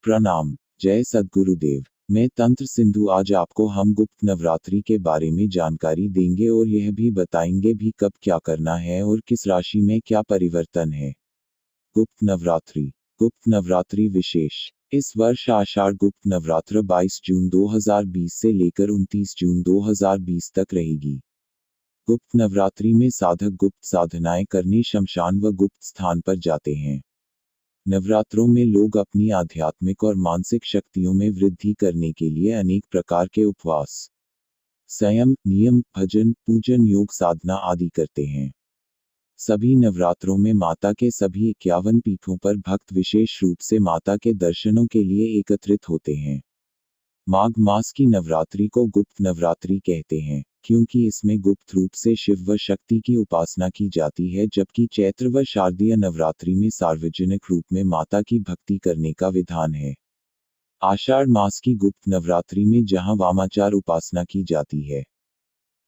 प्रणाम। जय सद्गुरुदेव। मैं तंत्र सिंधु। आज आपको हम गुप्त नवरात्रि के बारे में जानकारी देंगे और यह भी बताएंगे भी कब क्या करना है और किस राशि में क्या परिवर्तन है। गुप्त नवरात्रि। गुप्त नवरात्रि विशेष। इस वर्ष आषाढ़ गुप्त नवरात्र 22 जून 2020 से लेकर 29 जून 2020 तक रहेगी। गुप्त नवरात्रि में साधक गुप्त साधनाएं करने शमशान व गुप्त स्थान पर जाते हैं। नवरात्रों में लोग अपनी आध्यात्मिक और मानसिक शक्तियों में वृद्धि करने के लिए अनेक प्रकार के उपवास, संयम, नियम, भजन, पूजन, योग साधना आदि करते हैं। सभी नवरात्रों में माता के सभी 51 पीठों पर भक्त विशेष रूप से माता के दर्शनों के लिए एकत्रित होते हैं। माघ मास की नवरात्रि को गुप्त नवरात्रि कहते हैं, क्योंकि इसमें गुप्त रूप से शिव व शक्ति की उपासना की जाती है, जबकि चैत्र व शारदीय नवरात्रि में सार्वजनिक रूप में माता की भक्ति करने का विधान है। आषाढ़ मास की गुप्त नवरात्रि में जहां वामाचार उपासना की जाती है,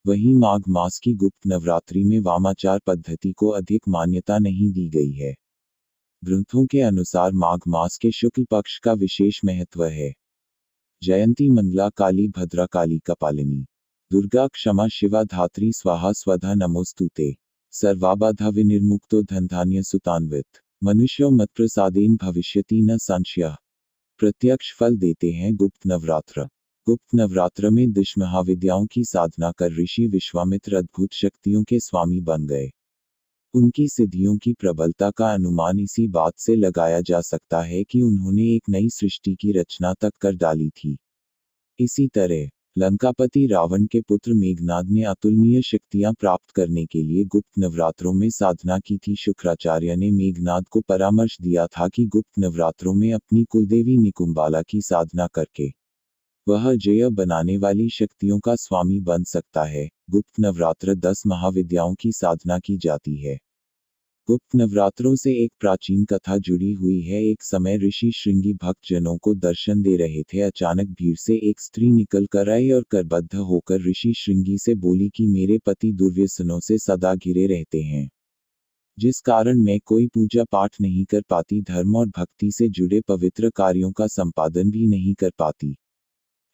वहीं माघ मास की गुप्त नवरात्रि में वामाचार पद्धति को अधिक मान्यता नहीं दी गई है। ग्रंथों के अनुसार माघ मास के शुक्ल पक्ष का विशेष महत्व है। जयंती मंगला काली भद्रा काली कपालिनी दुर्गा क्षमा शिवा धात्री स्वाहा स्वधा नमोस्तुते सर्वाबाधा विनिर्मुक्तो धनधान्य सुतान्वित मनुष्यो मत प्रसादेन भविष्यति न संशयः। प्रत्यक्ष फल देते हैं गुप्त नवरात्र। गुप्त नवरात्र में दश महाविद्याओं की साधना कर ऋषि विश्वामित्र अद्भुत शक्तियों के स्वामी बन गए। उनकी सिद्धियों की प्रबलता का अनुमान इसी बात से लगाया जा सकता है कि उन्होंने एक नई सृष्टि की रचना तक कर डाली थी। इसी तरह लंकापति रावण के पुत्र मेघनाद ने अतुलनीय शक्तियां प्राप्त करने के लिए गुप्त नवरात्रों में साधना की थी। शुक्राचार्य ने मेघनाद को परामर्श दिया था कि गुप्त नवरात्रों में अपनी कुलदेवी निकुंबाला की साधना करके वह जय बनाने वाली शक्तियों का स्वामी बन सकता है। गुप्त नवरात्र 10 महाविद्याओं की साधना की जाती है। गुप्त नवरात्रों से एक प्राचीन कथा जुड़ी हुई है। एक समय ऋषि श्रृंगी भक्त जनों को दर्शन दे रहे थे। अचानक भीड़ से एक स्त्री निकल कर आई और करबद्ध होकर ऋषि श्रृंगी से बोली कि मेरे पति दुर्व्यसनों से सदा घिरे रहते हैं, जिस कारण मैं कोई पूजा पाठ नहीं कर पाती, धर्म और भक्ति से जुड़े पवित्र कार्यों का संपादन भी नहीं कर पाती,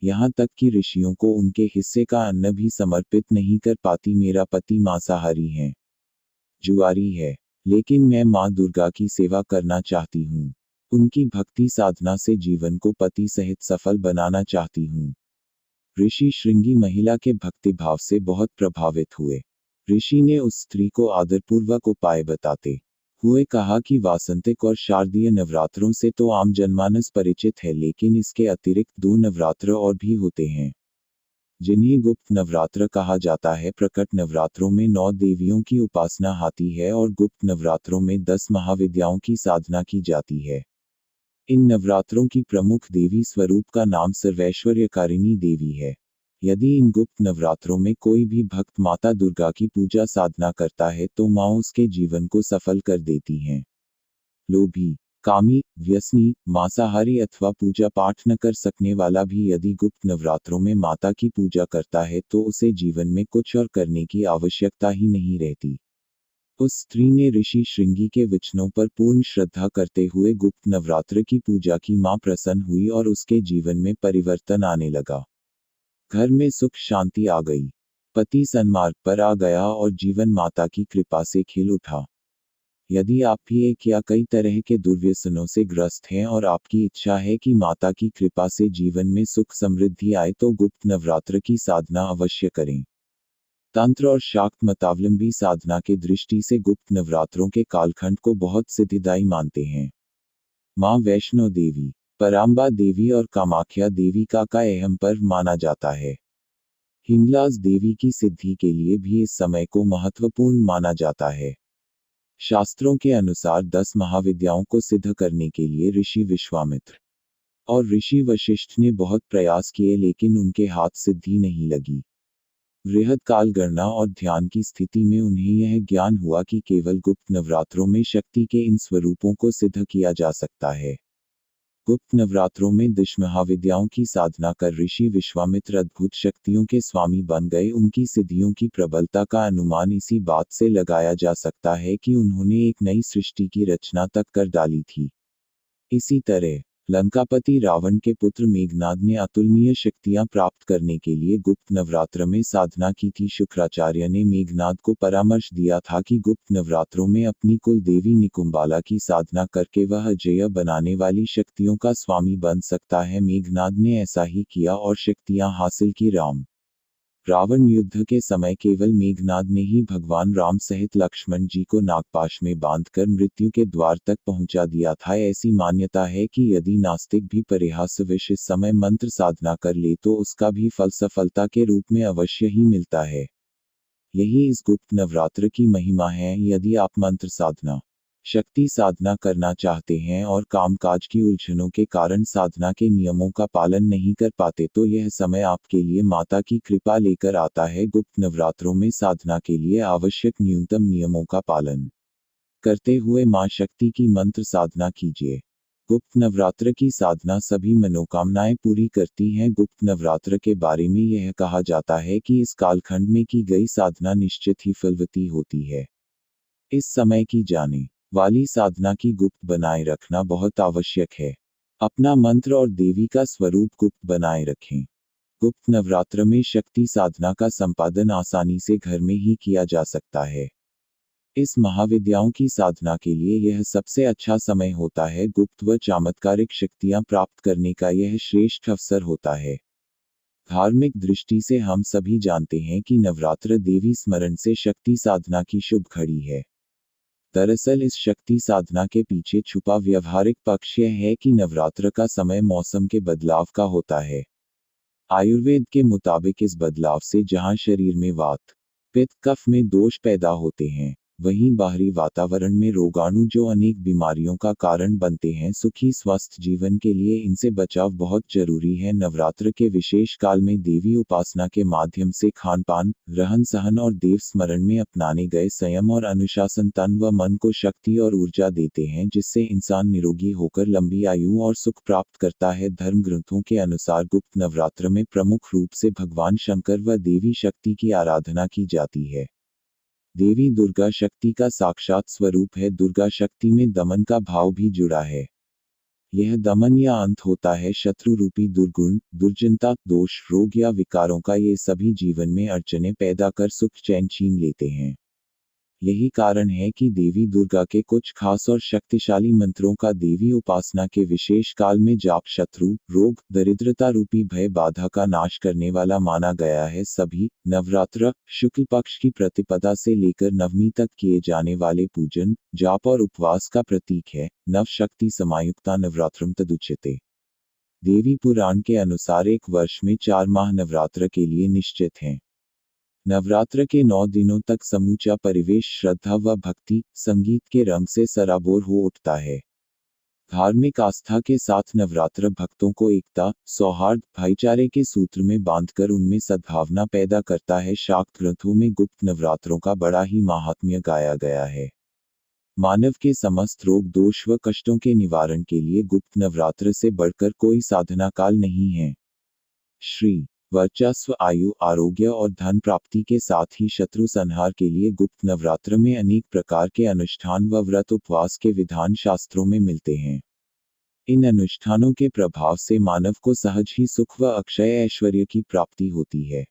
यहाँ तक कि ऋषियों को उनके हिस्से का अन्न भी समर्पित नहीं कर पाती। मेरा पति मांसाहारी है, जुआरी है, लेकिन मैं माँ दुर्गा की सेवा करना चाहती हूँ। उनकी भक्ति साधना से जीवन को पति सहित सफल बनाना चाहती हूँ। ऋषि श्रृंगी महिला के भक्तिभाव से बहुत प्रभावित हुए। ऋषि ने उस स्त्री को आदरपूर्वक उपाय बताते हुए कहा कि वासंतिक और शारदीय नवरात्रों से तो आम जनमानस परिचित है, लेकिन इसके अतिरिक्त 2 नवरात्र और भी होते हैं, जिन्हें गुप्त नवरात्र कहा जाता है। प्रकट नवरात्रों में 9 देवियों की उपासना होती है और गुप्त नवरात्रों में 10 महाविद्याओं की साधना की जाती है। इन नवरात्रों की प्रमुख देवी स्वरूप का नाम सर्वैश्वर्यकारिणी देवी है। यदि इन गुप्त नवरात्रों में कोई भी भक्त माता दुर्गा की पूजा साधना करता है तो माँ उसके जीवन को सफल कर देती हैं। लोभी, कामी, व्यसनी, मांसाहारी अथवा पूजा पाठ न कर सकने वाला भी यदि गुप्त नवरात्रों में माता की पूजा करता है तो उसे जीवन में कुछ और करने की आवश्यकता ही नहीं रहती। उस स्त्री ने ऋषि श्रृंगी के वचनों पर पूर्ण श्रद्धा करते हुए गुप्त नवरात्र की पूजा की। मां प्रसन्न हुई और उसके जीवन में परिवर्तन आने लगा। घर में सुख शांति आ गई, पति सन्मार्ग पर आ गया और जीवन माता की कृपा से खिल उठा। यदि आप भी एक या कई तरह के दुर्व्यसनों से ग्रस्त हैं और आपकी इच्छा है कि माता की कृपा से जीवन में सुख समृद्धि आए तो गुप्त नवरात्र की साधना अवश्य करें। तंत्र और शाक्त मतावलंबी साधना के दृष्टि से गुप्त नवरात्रों के कालखंड को बहुत सिद्धिदायी मानते हैं। मां वैष्णो देवी, पराम्बा देवी और कामाख्या देवी का अहम पर्व माना जाता है। हिंगलाज देवी की सिद्धि के लिए भी इस समय को महत्वपूर्ण माना जाता है। शास्त्रों के अनुसार 10 महाविद्याओं को सिद्ध करने के लिए ऋषि विश्वामित्र और ऋषि वशिष्ठ ने बहुत प्रयास किए, लेकिन उनके हाथ सिद्धि नहीं लगी। बृहद काल गणना और ध्यान की स्थिति में उन्हें यह ज्ञान हुआ कि केवल गुप्त नवरात्रों में शक्ति के इन स्वरूपों को सिद्ध किया जा सकता है। गुप्त नवरात्रों में 10 महाविद्याओं की साधना कर ऋषि विश्वामित्र अद्भुत शक्तियों के स्वामी बन गए। उनकी सिद्धियों की प्रबलता का अनुमान इसी बात से लगाया जा सकता है कि उन्होंने एक नई सृष्टि की रचना तक कर डाली थी। इसी तरह लंकापति रावण के पुत्र मेघनाद ने अतुलनीय शक्तियां प्राप्त करने के लिए गुप्त नवरात्र में साधना की थी। शुक्राचार्य ने मेघनाद को परामर्श दिया था कि गुप्त नवरात्रों में अपनी कुल देवी निकुंबाला की साधना करके वह अजेय बनाने वाली शक्तियों का स्वामी बन सकता है। मेघनाद ने ऐसा ही किया और शक्तियां हासिल की। रावण युद्ध के समय केवल मेघनाद ने ही भगवान राम सहित लक्ष्मण जी को नागपाश में बांधकर मृत्यु के द्वार तक पहुंचा दिया था। ऐसी मान्यता है कि यदि नास्तिक भी परिहासवश इस समय मंत्र साधना कर ले तो उसका भी फल सफलता के रूप में अवश्य ही मिलता है। यही इस गुप्त नवरात्र की महिमा है। यदि आप मंत्र साधना, शक्ति साधना करना चाहते हैं और कामकाज की उलझनों के कारण साधना के नियमों का पालन नहीं कर पाते तो यह समय आपके लिए माता की कृपा लेकर आता है। गुप्त नवरात्रों में साधना के लिए आवश्यक न्यूनतम नियमों का पालन करते हुए मां शक्ति की मंत्र साधना कीजिए। गुप्त नवरात्र की साधना सभी मनोकामनाएं पूरी करती हैं। गुप्त नवरात्र के बारे में यह कहा जाता है कि इस कालखंड में की गई साधना निश्चित ही फलवती होती है। इस समय की जाने वाली साधना की गुप्त बनाए रखना बहुत आवश्यक है। अपना मंत्र और देवी का स्वरूप गुप्त बनाए रखें। गुप्त नवरात्र में शक्ति साधना का संपादन आसानी से घर में ही किया जा सकता है। इस महाविद्याओं की साधना के लिए यह सबसे अच्छा समय होता है। गुप्त व चमत्कारिक शक्तियां प्राप्त करने का यह श्रेष्ठ अवसर होता है। धार्मिक दृष्टि से हम सभी जानते हैं कि नवरात्र देवी स्मरण से शक्ति साधना की शुभ घड़ी है। दरअसल इस शक्ति साधना के पीछे छुपा व्यवहारिक पक्ष यह है कि नवरात्र का समय मौसम के बदलाव का होता है। आयुर्वेद के मुताबिक इस बदलाव से जहां शरीर में वात, पित्त, कफ में दोष पैदा होते हैं, वहीं बाहरी वातावरण में रोगाणु जो अनेक बीमारियों का कारण बनते हैं। सुखी स्वस्थ जीवन के लिए इनसे बचाव बहुत जरूरी है। नवरात्र के विशेष काल में देवी उपासना के माध्यम से खान पान, रहन सहन और देव स्मरण में अपनाने गए संयम और अनुशासन तन व मन को शक्ति और ऊर्जा देते हैं, जिससे इंसान निरोगी होकर लंबी आयु और सुख प्राप्त करता है। धर्म ग्रंथों के अनुसार गुप्त नवरात्र में प्रमुख रूप से भगवान शंकर व देवी शक्ति की आराधना की जाती है। देवी दुर्गा शक्ति का साक्षात स्वरूप है। दुर्गा शक्ति में दमन का भाव भी जुड़ा है। यह दमन या अंत होता है शत्रु रूपी दुर्गुण, दुर्जनता, दोष, रोग या विकारों का। ये सभी जीवन में अड़चने पैदा कर सुख चैन छीन लेते हैं। यही कारण है कि देवी दुर्गा के कुछ खास और शक्तिशाली मंत्रों का देवी उपासना के विशेष काल में जाप शत्रु, रोग, दरिद्रता रूपी भय बाधा का नाश करने वाला माना गया है। सभी नवरात्र शुक्ल पक्ष की प्रतिपदा से लेकर नवमी तक किए जाने वाले पूजन, जाप और उपवास का प्रतीक है। नव शक्ति समायुक्ता नवरात्रम तदुच्यते। देवी पुराण के अनुसार एक वर्ष में 4 माह नवरात्र के लिए निश्चित हैं। नवरात्र के 9 दिनों तक समूचा परिवेश श्रद्धा व भक्ति, संगीत के रंग से सराबोर हो उठता है। धार्मिक आस्था के साथ नवरात्र भक्तों को एकता, सौहार्द, भाईचारे के सूत्र में बांधकर उनमें सद्भावना पैदा करता है। शाक्त ग्रंथों में गुप्त नवरात्रों का बड़ा ही माहात्म्य गाया गया है। मानव के समस्त रोग दोष व कष्टों के निवारण के लिए गुप्त नवरात्र से बढ़कर कोई साधना काल नहीं है। श्री वर्चस्व, आयु, आरोग्य और धन प्राप्ति के साथ ही शत्रु संहार के लिए गुप्त नवरात्र में अनेक प्रकार के अनुष्ठान व व्रत उपवास के विधान शास्त्रों में मिलते हैं। इन अनुष्ठानों के प्रभाव से मानव को सहज ही सुख व अक्षय ऐश्वर्य की प्राप्ति होती है।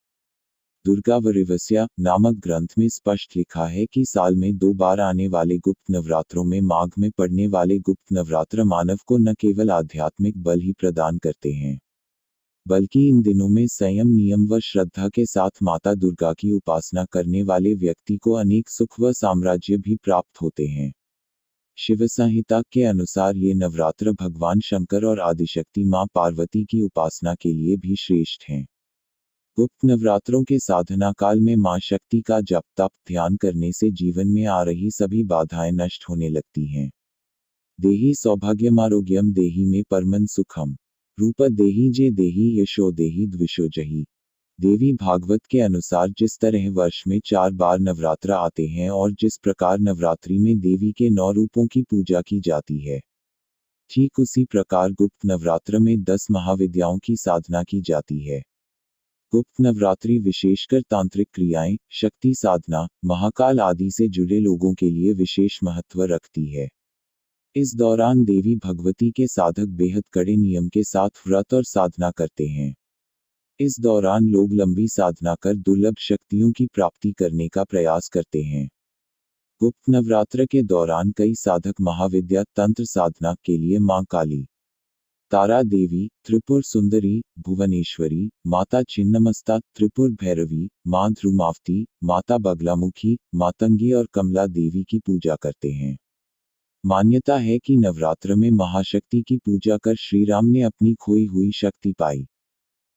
दुर्गा वरिवस्या नामक ग्रंथ में स्पष्ट लिखा है कि साल में 2 बार आने वाले गुप्त नवरात्रों में माघ में पड़ने वाले गुप्त नवरात्र मानव को न केवल आध्यात्मिक बल ही प्रदान करते हैं, बल्कि इन दिनों में संयम, नियम व श्रद्धा के साथ माता दुर्गा की उपासना करने वाले व्यक्ति को अनेक सुख व साम्राज्य भी प्राप्त होते हैं। शिव संहिता के अनुसार ये नवरात्र भगवान शंकर और आदिशक्ति मां पार्वती की उपासना के लिए भी श्रेष्ठ हैं। गुप्त नवरात्रों के साधना काल में मां शक्ति का जप तप ध्यान करने से जीवन में आ रही सभी बाधाएं नष्ट होने लगती हैं। देहि सौभाग्यमारोग्यम देहि में परमन सुखम रूप देहि जे देहि यशो देहि द्विषो जहि। देवी भागवत के अनुसार जिस तरह वर्ष में 4 बार नवरात्र आते हैं और जिस प्रकार नवरात्रि में देवी के 9 रूपों की पूजा की जाती है, ठीक उसी प्रकार गुप्त नवरात्र में 10 महाविद्याओं की साधना की जाती है। गुप्त नवरात्रि विशेषकर तांत्रिक क्रियाएं, शक्ति साधना, महाकाल आदि से जुड़े लोगों के लिए विशेष महत्व रखती है। इस दौरान देवी भगवती के साधक बेहद कड़े नियम के साथ व्रत और साधना करते हैं। इस दौरान लोग लंबी साधना कर दुर्लभ शक्तियों की प्राप्ति करने का प्रयास करते हैं। गुप्त नवरात्र के दौरान कई साधक महाविद्या तंत्र साधना के लिए मां काली, तारा देवी, त्रिपुर सुंदरी, भुवनेश्वरी, माता छिन्नमस्ता, त्रिपुर भैरवी, मां ध्रुमावती, माता बगलामुखी, मातंगी और कमला देवी की पूजा करते हैं। मान्यता है कि नवरात्र में महाशक्ति की पूजा कर श्री राम ने अपनी खोई हुई शक्ति पाई।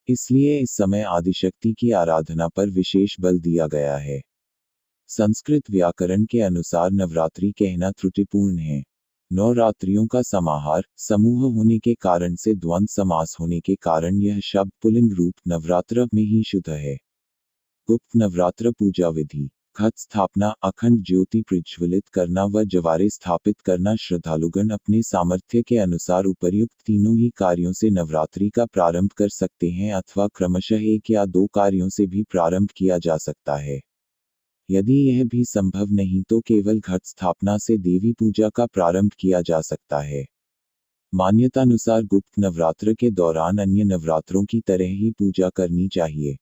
इसलिए इस समय आदिशक्ति की आराधना पर विशेष बल दिया गया है। संस्कृत व्याकरण के अनुसार नवरात्रि कहना त्रुटिपूर्ण है। 9 रात्रियों का समाहार, समूह होने के कारण से द्वंद्व समास होने के कारण यह शब्द पुल्लिंग रूप नवरात्र में ही शुद्ध है। गुप्त नवरात्र पूजा विधि: घट स्थापना, अखंड ज्योति प्रज्वलित करना व जवारे स्थापित करना। श्रद्धालुगण अपने सामर्थ्य के अनुसार उपर्युक्त तीनों ही कार्यों से नवरात्रि का प्रारंभ कर सकते हैं अथवा क्रमशः 1 या 2 कार्यों से भी प्रारंभ किया जा सकता है। यदि यह भी संभव नहीं तो केवल घट स्थापना से देवी पूजा का प्रारंभ किया जा सकता है। मान्यतानुसार गुप्त नवरात्र के दौरान अन्य नवरात्रों की तरह ही पूजा करनी चाहिए।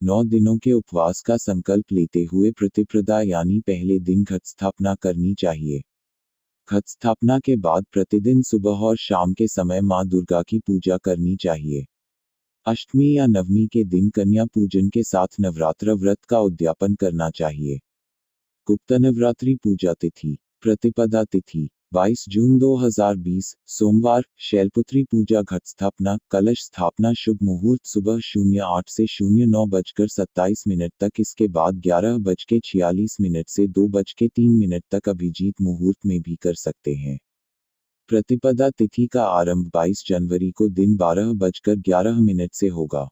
9 दिनों के उपवास का संकल्प लेते हुए प्रतिपदा यानी पहले दिन घट स्थापना करनी चाहिए। घट स्थापना के बाद प्रतिदिन सुबह और शाम के समय मां दुर्गा की पूजा करनी चाहिए। अष्टमी या नवमी के दिन कन्या पूजन के साथ नवरात्र व्रत का उद्यापन करना चाहिए। गुप्त नवरात्रि पूजा तिथि: प्रतिपदा तिथि 22 जून 2020 सोमवार। शैलपुत्री पूजा, घट स्थापना, कलश स्थापना। शुभ मुहूर्त सुबह 08 से 09:27 तक। इसके बाद 11:46 से 2:03 तक अभिजीत मुहूर्त में भी कर सकते हैं। प्रतिपदा तिथि का आरंभ 22 जनवरी को दिन 12:11 से होगा।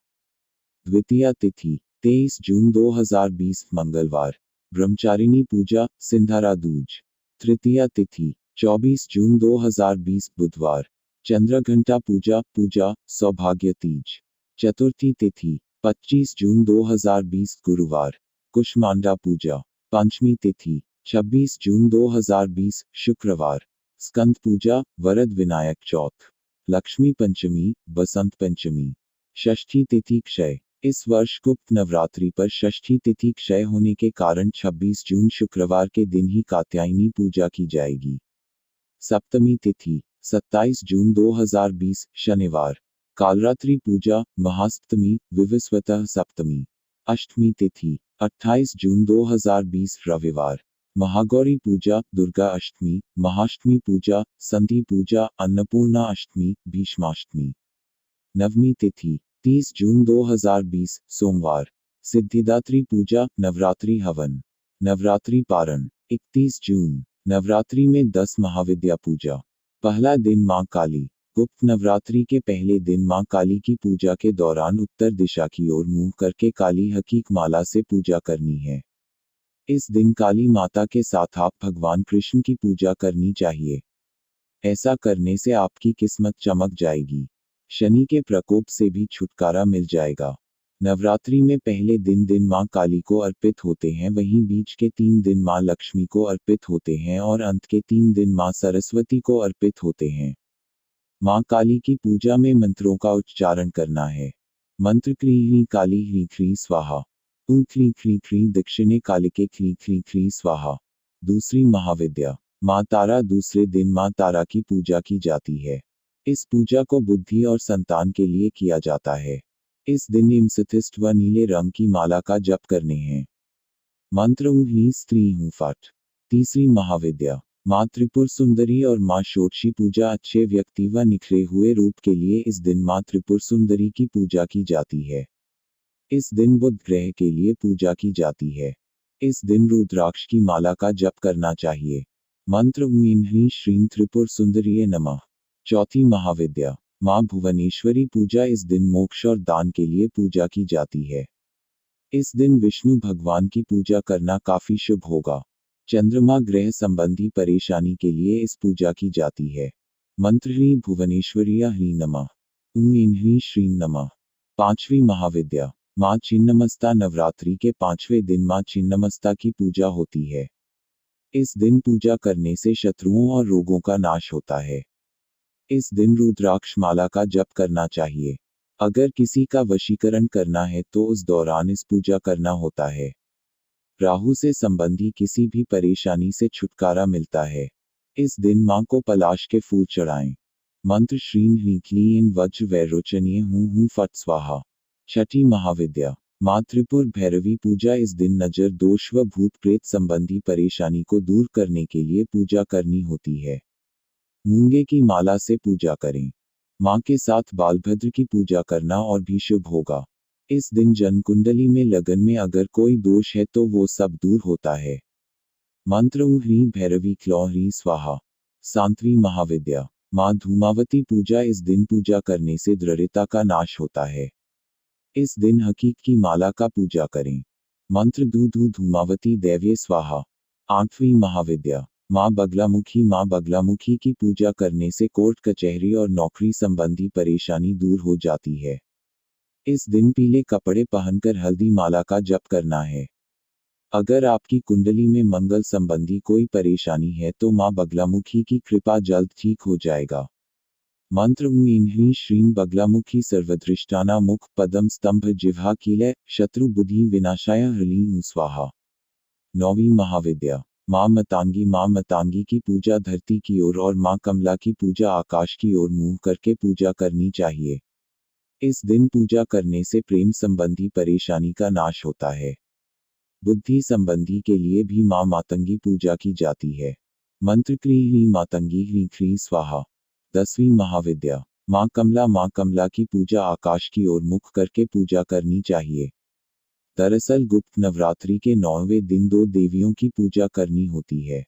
द्वितीया तिथि 23 जून 2020 मंगलवार। ब्रह्मचारिणी पूजा, सिंधारा दूज। तृतीया तिथि 24 जून 2020 बुधवार। चंद्रघंटा पूजा, सौभाग्य तीज। चतुर्थी तिथि 25 जून 2020 गुरुवार। कुष्मांडा पूजा। पंचमी तिथि 26 जून 2020 शुक्रवार। स्कंद पूजा, वरद विनायक चौथ। लक्ष्मी पंचमी, बसंत पंचमी। षष्ठी तिथि क्षय। इस वर्ष गुप्त नवरात्रि पर षष्ठी तिथि क्षय होने के कारण 26 जून शुक्रवार के दिन ही कात्यायनी पूजा की जाएगी। सप्तमी तिथि 27 जून 2020 शनिवार। कालरात्रि पूजा, महासप्तमी, विवस्वतः सप्तमी। अष्टमी तिथि 28 जून 2020 रविवार। महागौरी पूजा, दुर्गा अष्टमी, महाष्टमी पूजा, संधि पूजा, अन्नपूर्णा अष्टमी, भीष्माष्टमी। नवमी तिथि 30 जून 2020 सोमवार। सिद्धिदात्री पूजा, नवरात्रि हवन। नवरात्रि पारण 31 जून। नवरात्रि में 10 महाविद्या पूजा। पहला दिन मां काली। गुप्त नवरात्रि के पहले दिन मां काली की पूजा के दौरान उत्तर दिशा की ओर मुंह करके काली हकीक माला से पूजा करनी है। इस दिन काली माता के साथ आप भगवान कृष्ण की पूजा करनी चाहिए। ऐसा करने से आपकी किस्मत चमक जाएगी। शनि के प्रकोप से भी छुटकारा मिल जाएगा। नवरात्रि में पहले दिन मां काली को अर्पित होते हैं, वहीं बीच के 3 दिन मां लक्ष्मी को अर्पित होते हैं और अंत के 3 दिन मां सरस्वती को अर्पित होते हैं। मां काली की पूजा में मंत्रों का उच्चारण करना है। मंत्र: क्लीं ह्रीं काली ह्रीं क्लीं स्वाहा। ऊं क्लीं क्लीं क्लीं दक्षिणे कालिके क्लीं क्लीं क्लीं स्वाहा। दूसरी महाविद्या मां तारा। दूसरे दिन मां तारा की पूजा की जाती है। इस पूजा को बुद्धि और संतान के लिए किया जाता है। इस दिन इमसिथिस्ट व नीले रंग की माला का जप करने हैं। मंत्र: ऊं ह्रीं स्त्री हूं फट। तीसरी महाविद्या मां त्रिपुर सुंदरी और मां षोडशी पूजा। अच्छे व्यक्ति व निखरे हुए रूप के लिए इस दिन मां त्रिपुर सुंदरी की पूजा की जाती है। इस दिन बुध ग्रह के लिए पूजा की जाती है। इस दिन रुद्राक्ष की माला का जप करना चाहिए। मंत्र: ऊं ह्रीं श्रीं त्रिपुर सुंदरिये नमः। चौथी महाविद्या मां भुवनेश्वरी पूजा। इस दिन मोक्ष और दान के लिए पूजा की जाती है। इस दिन विष्णु भगवान की पूजा करना काफी शुभ होगा। चंद्रमा ग्रह संबंधी परेशानी के लिए इस पूजा की जाती है। मंत्र: ह्रीं भुवनेश्वरिया ह्रीं नमः। ऊं ह्रीं श्रीं नमः। पांचवी महाविद्या मां छिन्नमस्ता। नवरात्रि के 5वें दिन मां छिन्नमस्ता की पूजा होती है। इस दिन पूजा करने से शत्रुओं और रोगों का नाश होता है। इस दिन रुद्राक्ष माला का जप करना चाहिए। अगर किसी का वशीकरण करना है तो उस दौरान इस पूजा करना होता है। राहु से संबंधी किसी भी परेशानी से छुटकारा मिलता है। इस दिन मां को पलाश के फूल चढ़ाएं। मंत्र श्रीं ह्रीं क्लीं वज्र वैरोचनीय हूं फट स्वाहा। छठी महाविद्या मां त्रिपुर भैरवी पूजा। इस दिन नजर दोष व भूत प्रेत संबंधी परेशानी को दूर करने के लिए पूजा करनी होती है। मूंगे की माला से पूजा करें। मां के साथ बालभद्र की पूजा करना और भी शुभ होगा। इस दिन जन्म कुंडली में लगन में अगर कोई दोष है तो वो सब दूर होता है। मंत्र ॐ ह्रीं भैरवी क्लौं ह्रीं स्वाहा। सातवीं महाविद्या मां धूमावती पूजा। इस दिन पूजा करने से दृढ़ता का नाश होता है। इस दिन हकीक की माला का पूजा करें। मंत्र धू धू धूमावती दैव्य स्वाहा। आठवीं महाविद्या मां बगलामुखी की पूजा करने से कोर्ट कचहरी और नौकरी संबंधी परेशानी दूर हो जाती है। इस दिन पीले कपड़े पहनकर हल्दी माला का जप करना है। अगर आपकी कुंडली में मंगल संबंधी कोई परेशानी है तो मां बगलामुखी की कृपा जल्द ठीक हो जाएगा। मंत्र ॐ ह्रीं श्रीं बगलामुखी सर्वदृष्टाना मुख पदम स्तंभ जिह्वा कीलय शत्रु बुद्धि विनाशाय ह्रीं स्वाहा। नौवीं महाविद्या मां मतंगी की पूजा धरती की ओर और मां कमला की पूजा आकाश की ओर मुंह करके पूजा करनी चाहिए। इस दिन पूजा करने से प्रेम संबंधी परेशानी का नाश होता है। बुद्धि संबंधी के लिए भी मां मातंगी पूजा की जाती है। मंत्र क्रीं ह्रीं मातंगी ह्रीं क्रीं स्वाहा। 10वीं महाविद्या मां कमला की पूजा आकाश की ओर मुख करके पूजा करनी चाहिए। दरअसल गुप्त नवरात्रि के 9वें दिन 2 देवियों की पूजा करनी होती है।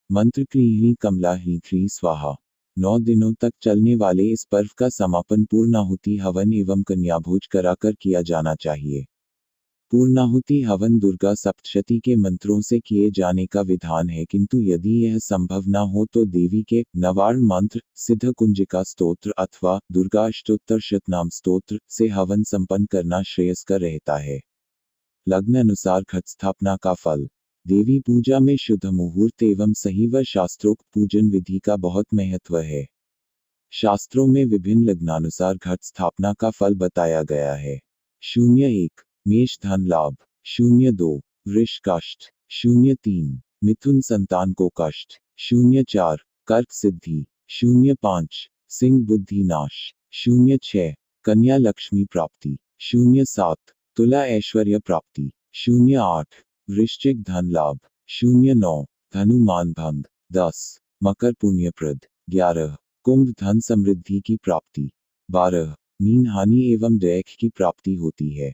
मंत्र क्रीं ह्रीं कमला ह्रीं क्रीं स्वाहा। 9 दिनों तक चलने वाले इस पर्व का समापन पूर्णाहुति हवन एवं कन्याभोज कराकर किया जाना चाहिए। पूर्णाहुति हवन दुर्गा सप्तशती के मंत्रों से किए जाने का विधान है, किंतु यदि यह संभव न हो तो देवी के नवार्ण मंत्र, सिद्ध कुंजिका स्तोत्र अथवा दुर्गा अष्टोत्तर शतनाम स्तोत्र से हवन संपन्न करना श्रेयस्कर रहता है। लग्न अनुसार घट स्थापना का फल। देवी पूजा में शुद्ध मुहूर्त एवं सही व शास्त्रोक्त पूजन विधि का बहुत महत्व है। शास्त्रों में विभिन्न लग्नानुसार घट स्थापना का फल बताया गया है। 01 मेष धन लाभ, 02 वृष कष्ट, 03 मिथुन संतान को कष्ट, 04 कर्क सिद्धि, 05 सिंह बुद्धि नाश, 06 कन्या लक्ष्मी प्राप्ति, 07 तुला ऐश्वर्य प्राप्ति, 08 वृश्चिक धन लाभ, 09 धनु मान भंग, 10 मकर पुण्यप्रद, 11 कुंभ धन समृद्धि की प्राप्ति, 12 मीन हानि एवं दैख की प्राप्ति होती है।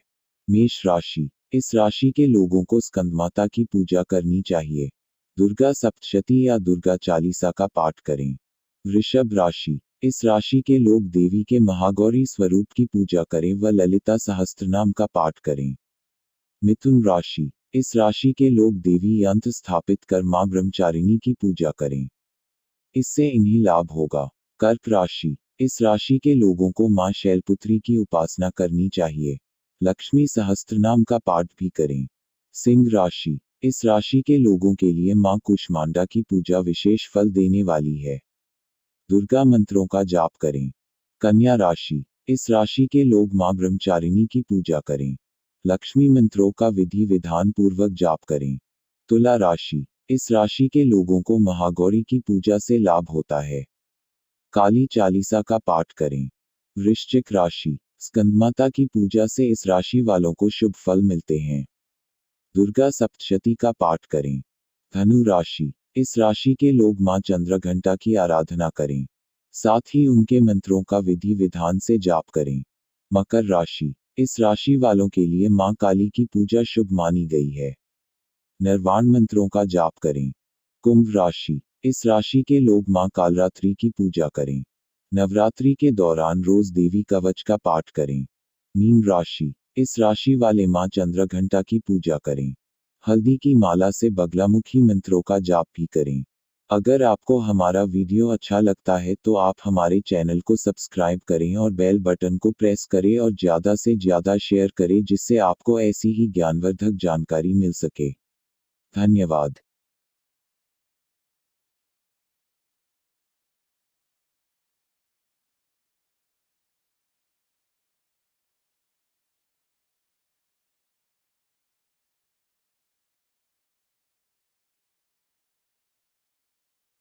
मेष राशि इस राशि के लोगों को स्कंदमाता की पूजा करनी चाहिए। दुर्गा सप्तशती या दुर्गा चालीसा का पाठ करें। वृषभ राशि इस राशि के लोग देवी के महागौरी स्वरूप की पूजा करें व ललिता सहस्त्रनाम का पाठ करें। मिथुन राशि इस राशि के लोग देवी यंत्र स्थापित कर मां ब्रह्मचारिणी की पूजा करें। इससे इन्हें लाभ होगा। कर्क राशि इस राशि के लोगों को मां शैलपुत्री की उपासना करनी चाहिए। लक्ष्मी सहस्त्रनाम का पाठ भी करें। सिंह राशि इस राशि के लोगों के लिए मां कुष्मांडा की पूजा विशेष फल देने वाली है। दुर्गा मंत्रों का जाप करें। कन्या राशि इस राशि के लोग मां ब्रह्मचारिणी की पूजा करें। लक्ष्मी मंत्रों का विधि विधान पूर्वक जाप करें। तुला राशि इस राशि के लोगों को महागौरी की पूजा से लाभ होता है। काली चालीसा का पाठ करें। वृश्चिक राशि स्कंदमाता की पूजा से इस राशि वालों को शुभ फल मिलते हैं। दुर्गा सप्तशती का पाठ करें। धनु राशि इस राशि के लोग मां चंद्रघंटा की आराधना करें। साथ ही उनके मंत्रों का विधि विधान से जाप करें। मकर राशि इस राशि वालों के लिए मां काली की पूजा शुभ मानी गई है। निर्वाण मंत्रों का जाप करें। कुंभ राशि इस राशि के लोग मां कालरात्रि की पूजा करें। नवरात्रि के दौरान रोज देवी कवच का पाठ करें। मीन राशि इस राशि वाले मां चंद्रघंटा की पूजा करें। हल्दी की माला से बगलामुखी मंत्रों का जाप भी करें। अगर आपको हमारा वीडियो अच्छा लगता है तो आप हमारे चैनल को सब्सक्राइब करें और बेल बटन को प्रेस करें और ज़्यादा से ज़्यादा शेयर करें, जिससे आपको ऐसी ही ज्ञानवर्धक जानकारी मिल सके। धन्यवाद।